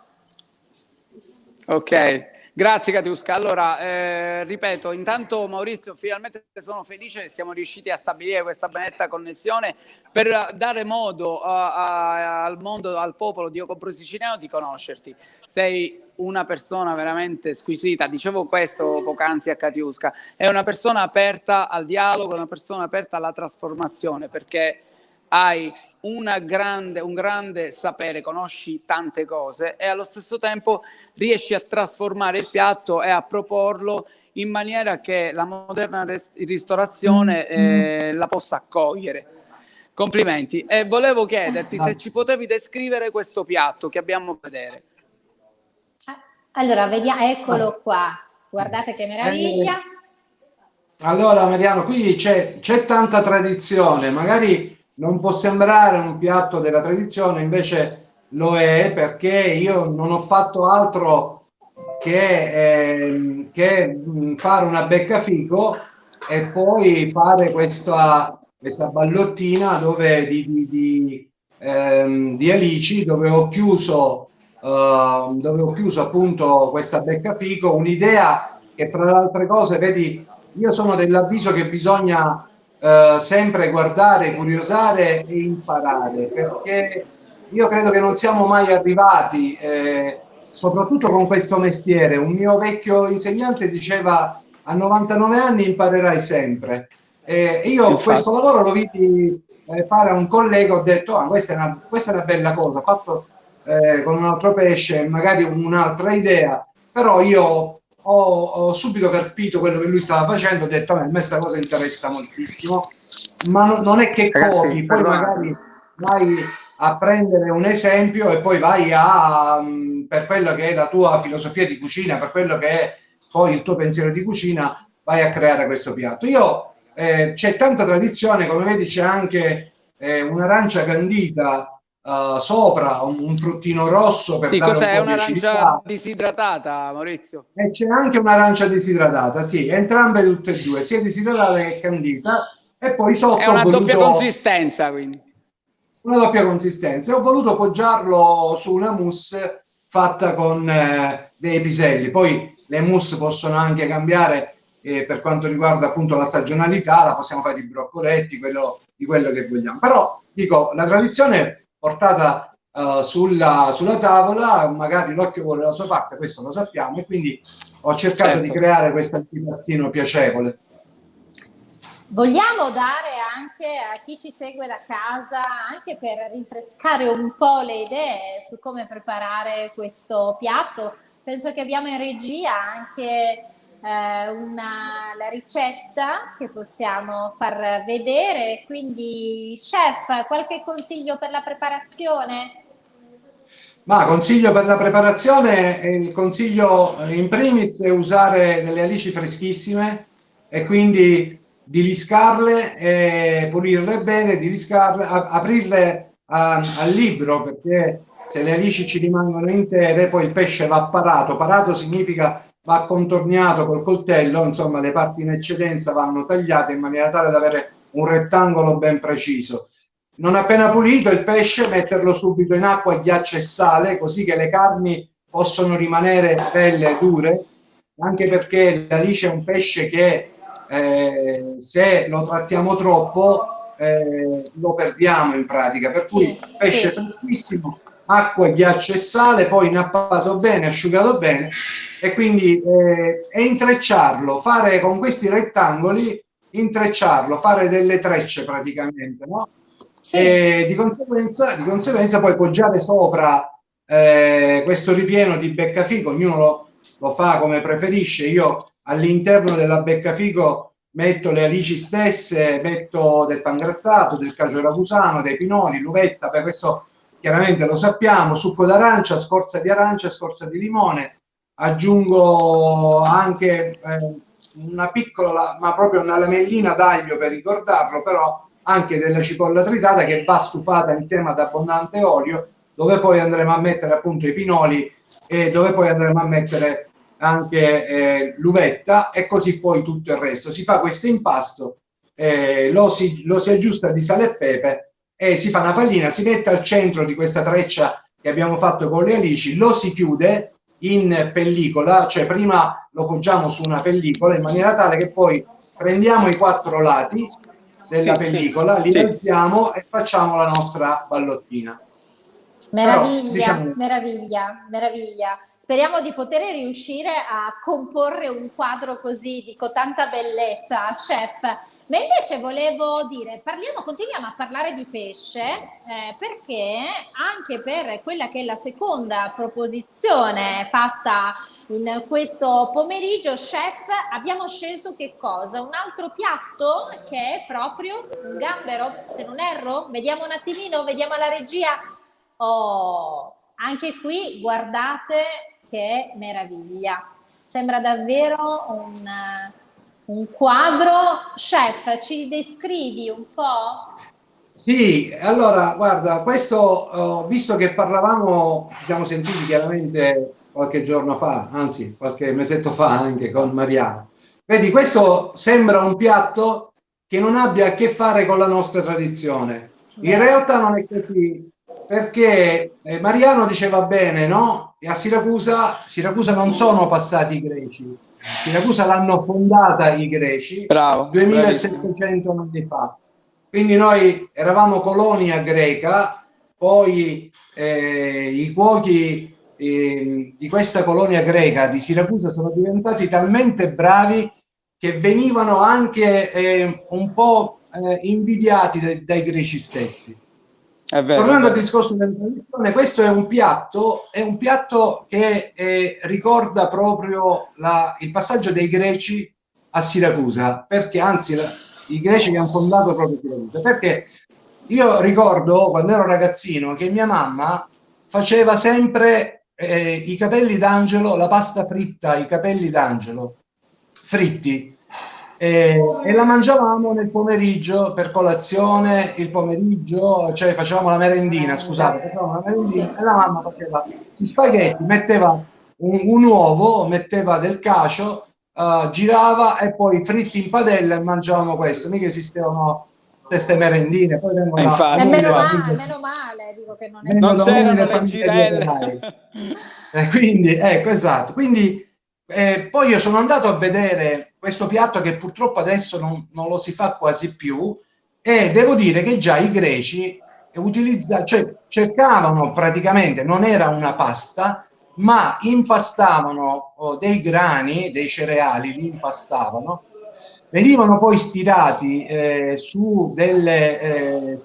Ok, grazie Catiusca. Allora, ripeto, intanto Maurizio, finalmente sono felice che siamo riusciti a stabilire questa benedetta connessione per dare modo al mondo, al popolo di Ocopro Siciliano di conoscerti. Sei una persona veramente squisita, dicevo questo poc'anzi a Catiusca, è una persona aperta al dialogo, una persona aperta alla trasformazione, perché hai un grande sapere, conosci tante cose e allo stesso tempo riesci a trasformare il piatto e a proporlo in maniera che la moderna ristorazione la possa accogliere. Complimenti. E volevo chiederti se ci potevi descrivere questo piatto che abbiamo a vedere. Allora, vediamo, eccolo qua. Guardate che meraviglia. Allora Mariano, qui c'è tanta tradizione, magari non può sembrare un piatto della tradizione, invece lo è, perché io non ho fatto altro che fare una beccafico e poi fare questa ballottina dove di alici, dove ho chiuso appunto questa beccafico, un'idea che tra le altre cose, vedi, io sono dell'avviso che bisogna sempre guardare, curiosare e imparare, perché io credo che non siamo mai arrivati, soprattutto con questo mestiere. Un mio vecchio insegnante diceva: a 99 anni imparerai sempre. Io Infatti. questo lavoro lo vidi fare a un collega, ho detto questa è una bella cosa, fatto con un altro pesce, magari un'altra idea, però io ho subito capito quello che lui stava facendo, ho detto a me questa cosa interessa moltissimo, ma non è che Ragazzi, copi, poi magari vai a prendere un esempio e poi vai per quello che è la tua filosofia di cucina, per quello che è poi il tuo pensiero di cucina, vai a creare questo piatto. C'è tanta tradizione, come vedi c'è anche un'arancia candita sopra, un fruttino rosso per dare cos'è? un po' di Un'arancia acidità. disidratata, Maurizio? E c'è anche un'arancia disidratata, sì, entrambe tutte e due, sia disidratata che candita. e poi sotto È una ho doppia voluto consistenza, quindi. una doppia consistenza e ho voluto poggiarlo su una mousse fatta con dei piselli. Poi le mousse possono anche cambiare per quanto riguarda appunto la stagionalità, la possiamo fare di broccoletti, di quello che vogliamo. Però dico, la tradizione portata sulla tavola, magari l'occhio vuole la sua parte, questo lo sappiamo, e quindi ho cercato di Certo. creare questo antipastino piacevole. Vogliamo dare anche a chi ci segue da casa, anche per rinfrescare un po' le idee su come preparare questo piatto. Penso che abbiamo in regia anche la ricetta che possiamo far vedere. Quindi, chef, qualche consiglio per la preparazione? Ma consiglio per la preparazione, il consiglio in primis è usare delle alici freschissime e quindi diliscarle e pulirle bene, diliscarle, aprirle al libro, perché se le alici ci rimangono intere poi il pesce va parato. Parato significa va contorniato col coltello, insomma le parti in eccedenza vanno tagliate in maniera tale da avere un rettangolo ben preciso. Non appena pulito il pesce, metterlo subito in acqua, ghiaccio e sale, così che le carni possono rimanere belle e dure, anche perché l'alice è un pesce che se lo trattiamo troppo lo perdiamo in pratica, per cui Sì, pesce sì. freschissimo, acqua, ghiaccio e sale, poi inappato bene, asciugato bene, e quindi e intrecciarlo, fare con questi rettangoli, intrecciarlo, fare delle trecce praticamente, no? Sì. E di conseguenza poi poggiare sopra questo ripieno di beccafico, ognuno lo fa come preferisce. Io all'interno della beccafico metto le alici stesse, metto del pangrattato, del cacio ragusano, dei pinoli, l'uvetta, per questo chiaramente lo sappiamo, succo d'arancia, scorza di limone, aggiungo anche una piccola, ma proprio una lamellina d'aglio per ricordarlo, però anche della cipolla tritata che va stufata insieme ad abbondante olio, dove poi andremo a mettere appunto i pinoli e dove poi andremo a mettere anche l'uvetta, e così poi tutto il resto. Si fa questo impasto, lo si aggiusta di sale e pepe e si fa una pallina, si mette al centro di questa treccia che abbiamo fatto con le alici, lo si chiude in pellicola, cioè prima lo poggiamo su una pellicola in maniera tale che poi prendiamo i 4 lati della pellicola, li alziamo e facciamo la nostra ballottina. Meraviglia, Però, diciamo, meraviglia, meraviglia. Speriamo di poter riuscire a comporre un quadro così di tanta bellezza, chef. Ma invece volevo dire, continuiamo a parlare di pesce, perché anche per quella che è la seconda proposizione fatta in questo pomeriggio, chef, abbiamo scelto che cosa? Un altro piatto che è proprio un gambero, se non erro? Vediamo un attimino, vediamo la regia. Oh, anche qui guardate che meraviglia, sembra davvero un quadro. Chef, ci descrivi un po'? sì, allora guarda, questo visto che parlavamo, ci siamo sentiti chiaramente qualche giorno fa, anzi qualche mesetto fa anche con Mariano. Vedi, questo sembra un piatto che non abbia a che fare con la nostra tradizione. In realtà non è così, perché Mariano diceva bene, no? E a Siracusa non sono passati i greci, Siracusa l'hanno fondata i greci Bravo, 2700 anni fa. Quindi noi eravamo colonia greca, poi i cuochi di questa colonia greca di Siracusa sono diventati talmente bravi che venivano anche un po' invidiati dai greci stessi. È vero, Tornando è al vero. discorso della tradizione, questo è un piatto che ricorda proprio il passaggio dei greci a Siracusa, perché anzi i greci che hanno fondato proprio Siracusa, perché io ricordo quando ero ragazzino che mia mamma faceva sempre i capelli d'angelo, la pasta fritta, i capelli d'angelo fritti, e la mangiavamo nel pomeriggio per colazione, il pomeriggio, cioè facevamo la merendina, scusate, facevamo la merendina e la mamma faceva gli spaghetti, metteva un uovo, metteva del cacio, girava e poi fritti in padella e mangiavamo questo, mica esistevano queste merendine, poi vengono da infatti. umili famiglie, Meno male, dico che non è vengono Non da c'erano umili le famiglie di girelle. operai. Quindi, ecco, esatto. Quindi, poi io sono andato a vedere questo piatto che purtroppo adesso non lo si fa quasi più, e devo dire che già i greci cioè, cercavano praticamente, non era una pasta, ma impastavano dei grani, dei cereali, li impastavano, venivano poi stirati su delle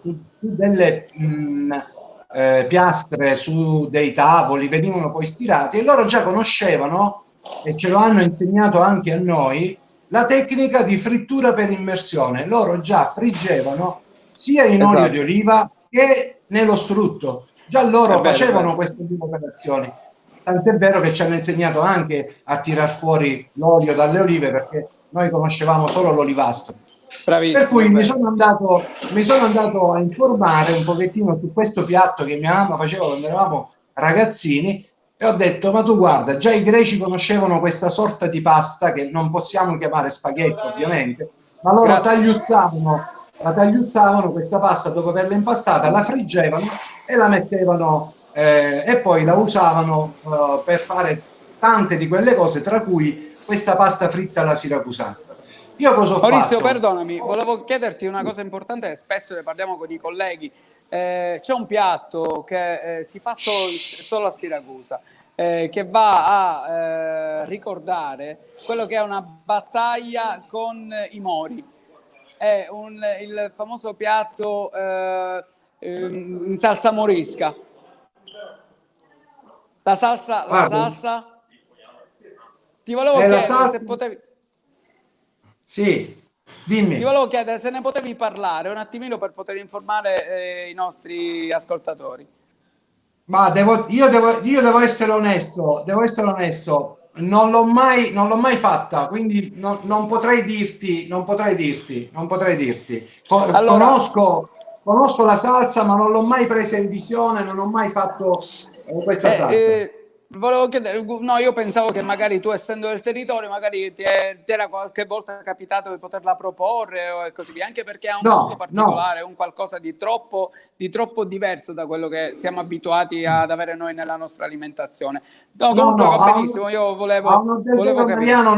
piastre, su dei tavoli, venivano poi stirati, e loro già conoscevano, e ce lo hanno insegnato anche a noi, la tecnica di frittura per immersione. Loro già friggevano sia in olio di Esatto, oliva che nello strutto. Già è loro vero, è facevano vero. queste due operazioni. Tant'è vero che ci hanno insegnato anche a tirar fuori l'olio dalle olive, perché noi conoscevamo solo l'olivastro. Per Bravissimo, è cui vero. mi sono andato a informare un pochettino su questo piatto che mia mamma faceva quando eravamo ragazzini, e ho detto: ma tu guarda, già i greci conoscevano questa sorta di pasta che non possiamo chiamare spaghetto ovviamente, ma loro Grazie. tagliuzzavano questa pasta dopo averla impastata, la friggevano e la mettevano, e poi la usavano per fare tante di quelle cose, tra cui questa pasta fritta alla siracusana. Io cosa ho Maurizio, fatto? perdonami, volevo chiederti una cosa importante, e spesso ne parliamo con i colleghi. C'è un piatto che si fa solo a Siracusa, che va a ricordare quello che è una battaglia con i Mori. È il famoso piatto in salsa morisca. La Guarda, salsa. Ti volevo è la chiedere se salsa. potevi. Sì, Ti dimmi. volevo chiedere se ne potevi parlare un attimino per poter informare i nostri ascoltatori. Ma io devo essere onesto, non l'ho mai fatta, quindi non potrei dirti, non potrei dirti. Allora, Conosco la salsa, ma non l'ho mai presa in visione, non ho mai fatto questa salsa. volevo chiedere, no, io pensavo che magari tu, essendo del territorio, magari ti era qualche volta capitato di poterla proporre e così via, anche perché ha un gusto No, no, particolare, un qualcosa di troppo diverso da quello che siamo abituati ad avere noi nella nostra alimentazione. No, no, comunque no, va benissimo, io a onor del volevo vero, capire. Mariano,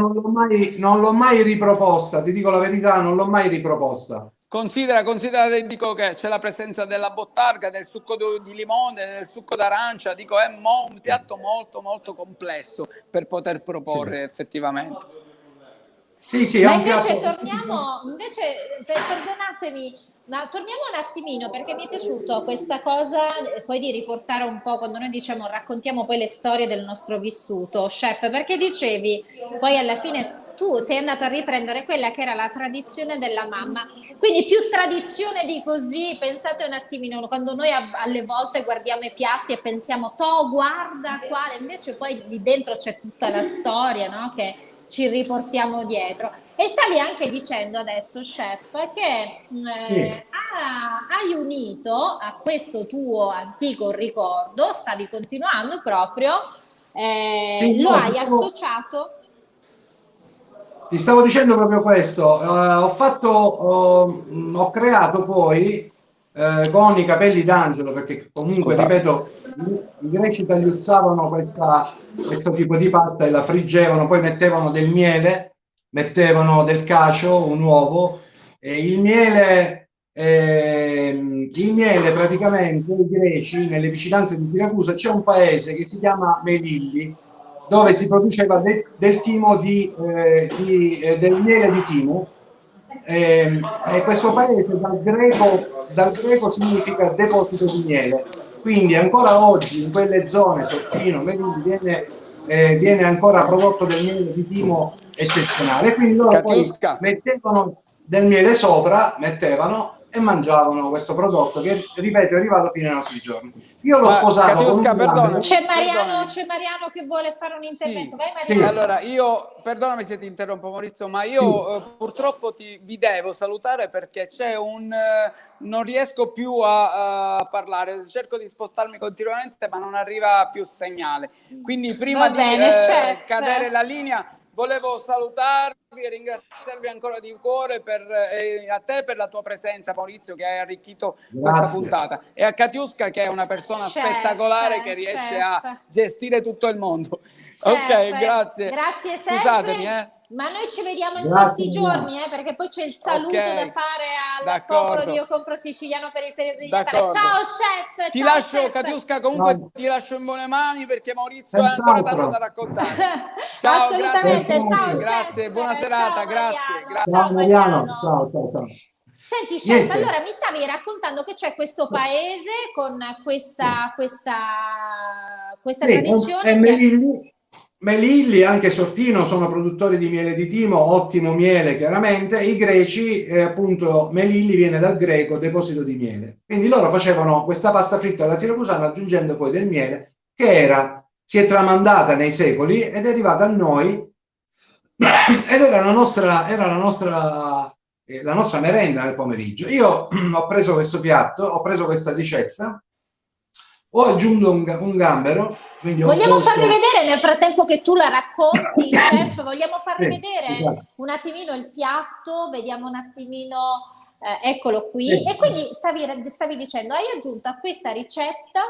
non l'ho mai riproposta, ti dico la verità, non l'ho mai riproposta. Considera che dico che c'è la presenza della bottarga, del succo di limone, del succo d'arancia, dico è un piatto molto molto complesso per poter Sì, proporre effettivamente. sì, sì, è Ma un invece piatto. torniamo, perdonatemi, ma torniamo un attimino perché mi è piaciuto questa cosa, poi di riportare un po' quando noi diciamo raccontiamo poi le storie del nostro vissuto, chef, perché dicevi poi alla fine tu sei andato a riprendere quella che era la tradizione della mamma, quindi più tradizione di così, pensate un attimino, quando noi alle volte guardiamo i piatti e pensiamo, guarda quale, invece poi lì dentro c'è tutta la storia, no? Che ci riportiamo dietro. E stavi anche dicendo adesso, chef, che Sì, hai unito a questo tuo antico ricordo, stavi continuando proprio, sì, lo no, hai associato. ti stavo dicendo proprio questo. Ho creato poi con i capelli d'angelo, perché comunque, Scusate. ripeto, i greci tagliuzzavano questo tipo di pasta e la friggevano, poi mettevano del miele, mettevano del cacio, un uovo, e il miele praticamente, i greci, nelle vicinanze di Siracusa, c'è un paese che si chiama Melilli, dove si produceva del timo del miele di timo, e questo paese dal greco significa deposito di miele. Quindi ancora oggi in quelle zone, Soppino, Melilli, viene ancora prodotto del miele di timo eccezionale. Quindi loro poi Katiuska. mettevano del miele sopra, mettevano e mangiavano questo prodotto che, ripeto, è arrivato fino ai nostri giorni. Io l'ho Ma sposato con Katiuska, un perdonami, perdonami. C'è Mariano che vuole fare un intervento. Sì, Vai sì, Mariano. allora io, perdonami se ti interrompo Maurizio, ma sì, io purtroppo vi devo salutare perché c'è non riesco più a parlare, cerco di spostarmi continuamente ma non arriva più segnale. Quindi prima Va di bene, chef. cadere la linea volevo salutarvi e ringraziarvi ancora di cuore a te per la tua presenza, Maurizio, che hai arricchito questa puntata, e a Katiuska, che è una persona spettacolare che riesce a gestire tutto il mondo. Ok, grazie. Grazie sempre. Scusatemi, Ma noi ci vediamo in questi giorni, perché poi c'è il saluto da fare al popolo di Io Compro Siciliano per il periodo di Natale. Ciao chef! Ti lascio, Katiuska, comunque ti lascio in buone mani, perché Maurizio ha ancora tanto da raccontare. Ciao, assolutamente, ciao chef! Grazie, buona serata, ciao, grazie. Ciao Mariano! Ciao. Senti chef, allora mi stavi raccontando che c'è questo paese con questa tradizione Melilli, anche Sortino, sono produttori di miele di timo, ottimo miele chiaramente. I greci, appunto, Melilli viene dal greco deposito di miele. Quindi loro facevano questa pasta fritta alla siracusana aggiungendo poi del miele che si è tramandata nei secoli ed è arrivata a noi ed era la nostra merenda nel pomeriggio. Io ho preso questo piatto, ho preso questa ricetta, ho aggiunto un gambero. Vogliamo far rivedere, nel frattempo che tu la racconti, chef, vogliamo far rivedere un attimino il piatto, vediamo un attimino, eccolo qui. E quindi stavi dicendo, hai aggiunto a questa ricetta?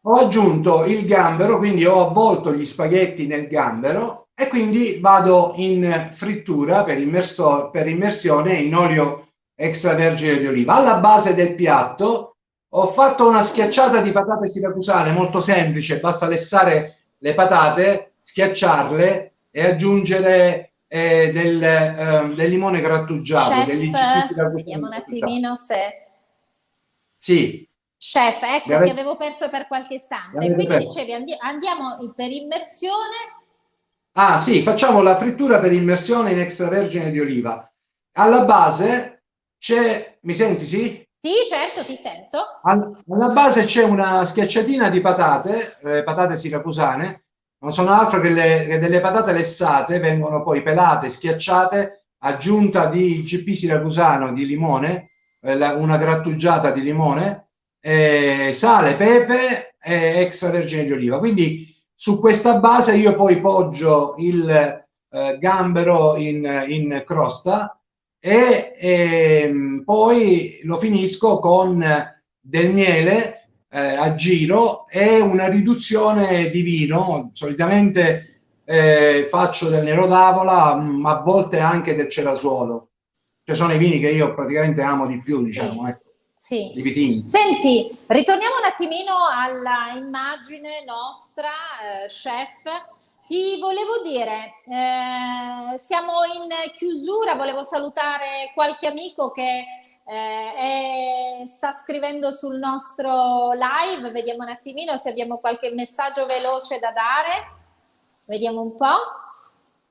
Ho aggiunto il gambero, quindi ho avvolto gli spaghetti nel gambero e quindi vado in frittura per immersione in olio extravergine di oliva. Alla base del piatto ho fatto una schiacciata di patate siracusane molto semplice, basta lessare le patate, schiacciarle e aggiungere del limone grattugiato. Chef, vediamo un attimino se... Sì. Chef, ecco, ti avevo perso per qualche istante, quindi dicevi andiamo per immersione. Ah sì, facciamo la frittura per immersione in extravergine di oliva. Alla base c'è... Mi senti, sì? Sì, certo, ti sento. Alla base c'è una schiacciatina di patate siracusane, non sono altro che delle patate lessate, vengono poi pelate, schiacciate, aggiunta di GP siracusano di limone, una grattugiata di limone, sale, pepe e extravergine di oliva. Quindi su questa base io poi poggio il gambero in crosta e poi lo finisco con del miele a giro e una riduzione di vino. Solitamente faccio del Nero d'Avola, ma a volte anche del Cerasuolo. Cioè sono i vini che io praticamente amo di più, diciamo, ecco. Sì. I vitigni. Senti, ritorniamo un attimino alla immagine nostra, chef. Ti volevo dire, siamo in chiusura, volevo salutare qualche amico che sta scrivendo sul nostro live, vediamo un attimino se abbiamo qualche messaggio veloce da dare, vediamo un po'.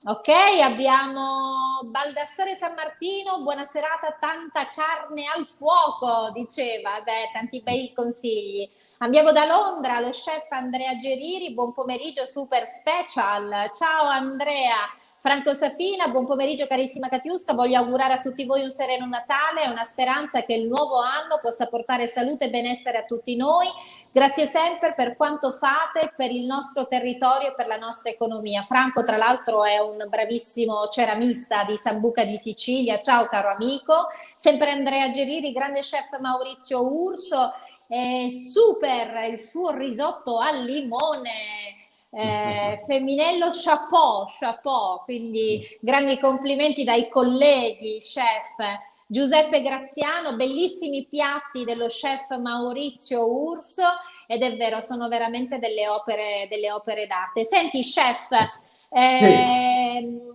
Ok, abbiamo Baldassare San Martino, buona serata, tanta carne al fuoco, diceva, beh, tanti bei consigli. Abbiamo da Londra lo chef Andrea Geriri, buon pomeriggio, super special, ciao Andrea. Franco Safina, buon pomeriggio carissima Katiuska, voglio augurare a tutti voi un sereno Natale e una speranza che il nuovo anno possa portare salute e benessere a tutti noi. Grazie sempre per quanto fate per il nostro territorio e per la nostra economia. Franco tra l'altro è un bravissimo ceramista di Sambuca di Sicilia, ciao caro amico. Sempre Andrea Geriri, grande chef Maurizio Urso, super il suo risotto al limone. Femminello chapeau, quindi grandi complimenti dai colleghi chef. Giuseppe Graziano, bellissimi piatti dello chef Maurizio Urso, ed è vero, sono veramente delle opere d'arte. Senti chef,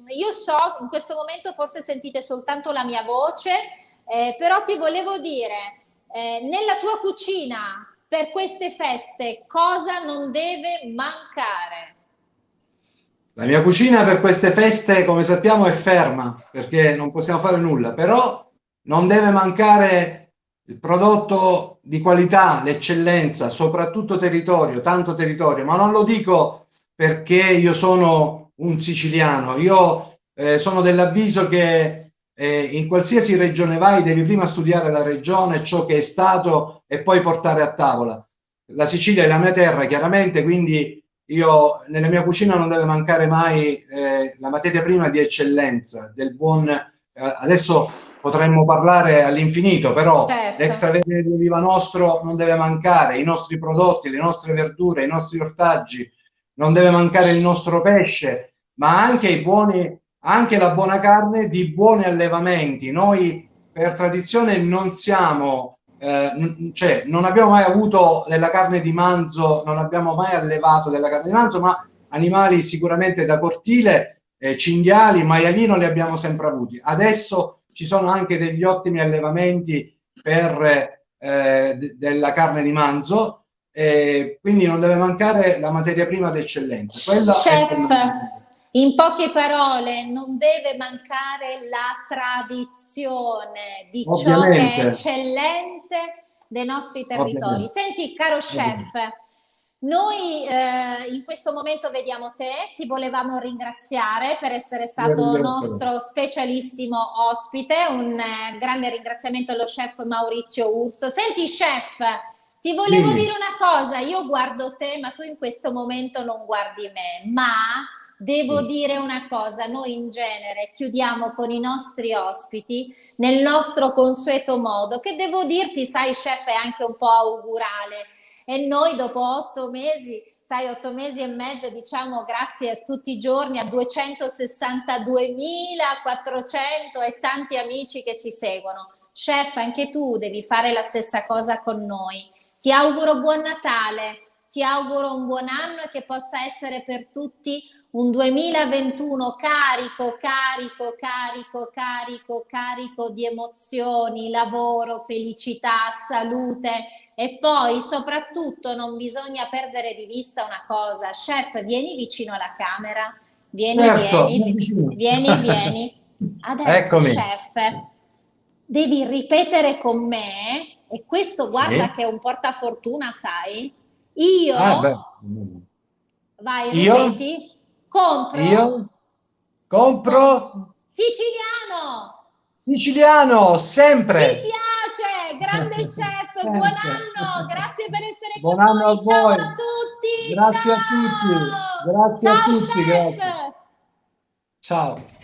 io so in questo momento forse sentite soltanto la mia voce, però ti volevo dire, nella tua cucina per queste feste cosa non deve mancare? La mia cucina per queste feste, come sappiamo, è ferma perché non possiamo fare nulla, però non deve mancare il prodotto di qualità, l'eccellenza, soprattutto territorio, tanto territorio, ma non lo dico perché io sono un siciliano, io sono dell'avviso che in qualsiasi regione vai devi prima studiare la regione, ciò che è stato e poi portare a tavola. La Sicilia è la mia terra chiaramente, quindi io nella mia cucina non deve mancare mai la materia prima di eccellenza, del buon... adesso potremmo parlare all'infinito, però Certo. l'extravergine di oliva nostro non deve mancare, i nostri prodotti, le nostre verdure, i nostri ortaggi, non deve mancare il nostro pesce, ma anche i buoni, anche la buona carne di buoni allevamenti. Noi per tradizione non siamo, cioè non abbiamo mai avuto della carne di manzo, non abbiamo mai allevato della carne di manzo, ma animali sicuramente da cortile, cinghiali, maialino li abbiamo sempre avuti. Adesso ci sono anche degli ottimi allevamenti per della carne di manzo, quindi non deve mancare la materia prima d'eccellenza. Quella Chef, in poche parole, non deve mancare la tradizione di ciò che è eccellente dei nostri territori. Senti, caro chef, noi in questo momento vediamo te, ti volevamo ringraziare per essere stato nostro specialissimo ospite, un grande ringraziamento allo chef Maurizio Urso. Senti chef, ti volevo dire una cosa, io guardo te, ma tu in questo momento non guardi me, ma devo dire una cosa, noi in genere chiudiamo con i nostri ospiti nel nostro consueto modo, che devo dirti, sai chef, è anche un po' augurale, e noi dopo 8 mesi, sai, 8 mesi e mezzo, diciamo grazie a tutti i giorni a 262.400 e tanti amici che ci seguono. Chef, anche tu devi fare la stessa cosa con noi. Ti auguro buon Natale, ti auguro un buon anno e che possa essere per tutti un 2021 carico, carico, carico, carico, carico di emozioni, lavoro, felicità, salute. E poi soprattutto non bisogna perdere di vista una cosa. Chef, vieni vicino alla camera, vieni, certo, vieni. Adesso, eccomi. chef, devi ripetere con me, e questo guarda che è un portafortuna, sai? Io, vai, ripeti, compro siciliano, sempre. Ci piace, grande chef, sempre. Buon anno, grazie per essere buon con anno noi, a voi. ciao a tutti, Grazie ciao. a tutti, grazie Ciao, a tutti, chef. grazie. Ciao.